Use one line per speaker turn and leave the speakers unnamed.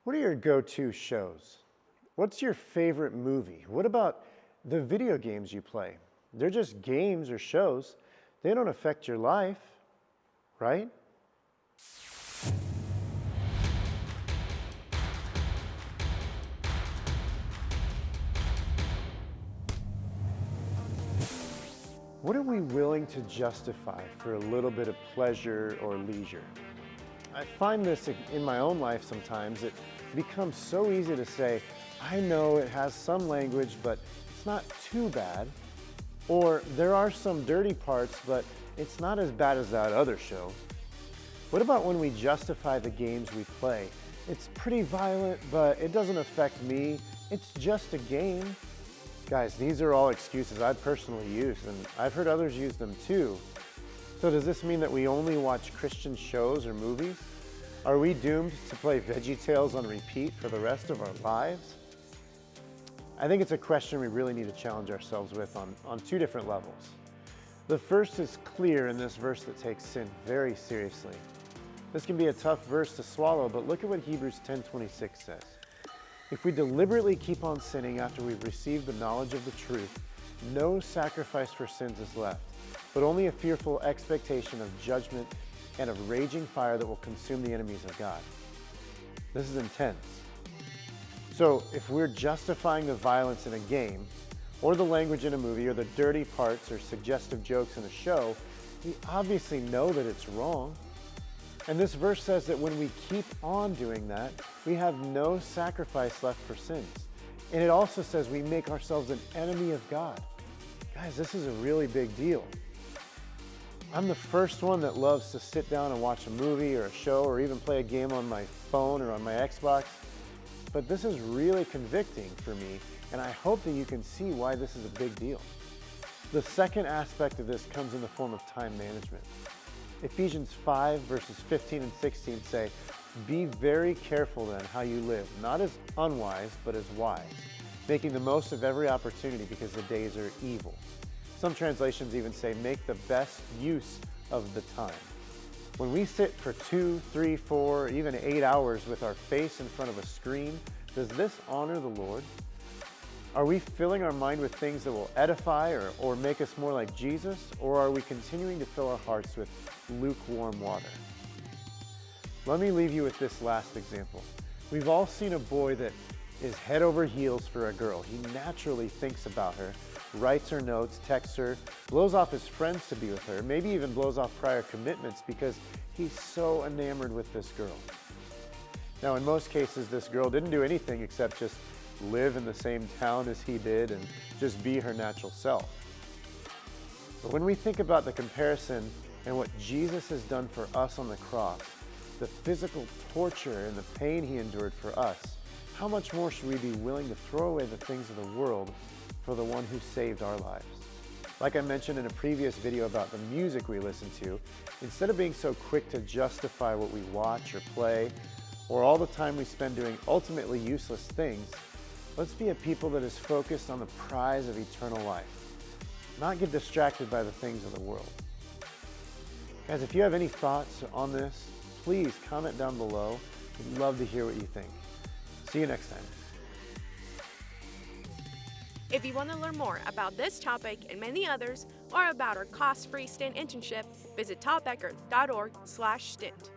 What are your go-to shows? What's your favorite movie? What about the video games you play? They're just games or shows. They don't affect your life, right? What are we willing to justify for a little bit of pleasure or leisure? I find this in my own life sometimes. It becomes so easy to say, I know it has some language, but it's not too bad. Or there are some dirty parts, but it's not as bad as that other show. What about when we justify the games we play? It's pretty violent, but it doesn't affect me. It's just a game. Guys, these are all excuses I've personally used, and I've heard others use them too. So does this mean that we only watch Christian shows or movies? Are we doomed to play VeggieTales on repeat for the rest of our lives? I think it's a question we really need to challenge ourselves with on two different levels. The first is clear in this verse that takes sin very seriously. This can be a tough verse to swallow, but look at what Hebrews 10:26 says. If we deliberately keep on sinning after we've received the knowledge of the truth, no sacrifice for sins is left, but only a fearful expectation of judgment and of raging fire that will consume the enemies of God. This is intense. So if we're justifying the violence in a game, or the language in a movie, or the dirty parts or suggestive jokes in a show, we obviously know that it's wrong. And this verse says that when we keep on doing that, we have no sacrifice left for sins. And it also says we make ourselves an enemy of God. Guys, this is a really big deal. I'm the first one that loves to sit down and watch a movie or a show or even play a game on my phone or on my Xbox. But this is really convicting for me, and I hope that you can see why this is a big deal. The second aspect of this comes in the form of time management. Ephesians 5 verses 15 and 16 say, "Be very careful then how you live, not as unwise, but as wise, making the most of every opportunity because the days are evil." Some translations even say, "Make the best use of the time." When we sit for 2, 3, 4, even 8 hours with our face in front of a screen, does this honor the Lord? Are we filling our mind with things that will edify or make us more like Jesus? Or are we continuing to fill our hearts with lukewarm water? Let me leave you with this last example. We've all seen a boy that is head over heels for a girl. He naturally thinks about her, writes her notes, texts her, blows off his friends to be with her, maybe even blows off prior commitments because he's so enamored with this girl. Now, in most cases, this girl didn't do anything except just live in the same town as he did and just be her natural self. But when we think about the comparison and what Jesus has done for us on the cross, the physical torture and the pain he endured for us, how much more should we be willing to throw away the things of the world for the one who saved our lives? Like I mentioned in a previous video about the music we listen to, instead of being so quick to justify what we watch or play, or all the time we spend doing ultimately useless things, let's be a people that is focused on the prize of eternal life, not get distracted by the things of the world. Guys, if you have any thoughts on this, please comment down below. We'd love to hear what you think. See you next time.
If you want to learn more about this topic and many others, or about our cost-free stint internship, visit topbecker.org/stint.